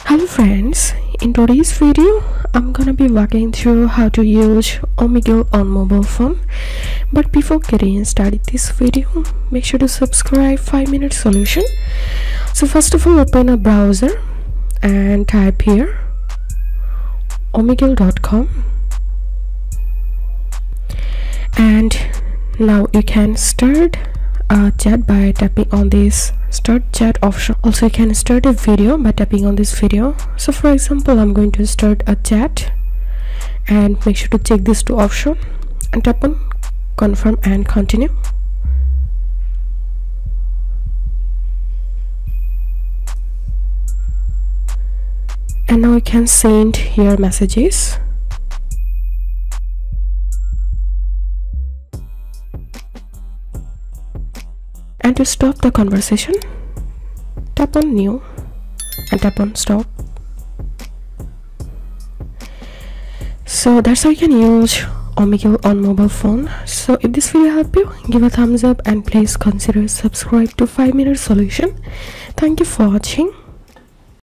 Hello friends, in today's video I'm gonna be walking through how to use Omegle on mobile phone. But before getting started this video, make sure to subscribe 5-minute solution. So first of all, open a browser and type here omegle.com, and now you can start a chat by tapping on this start chat option. Also, you can start a video by tapping on this video. So for example, I'm going to start a chat, and make sure to check these two options and tap on confirm and continue. And now you can send here messages. And to stop the conversation, tap on new and tap on stop. So that's how you can use Omegle on mobile phone. So if this video helped you, give a thumbs up and please consider subscribe to 5-minute solution. Thank you for watching.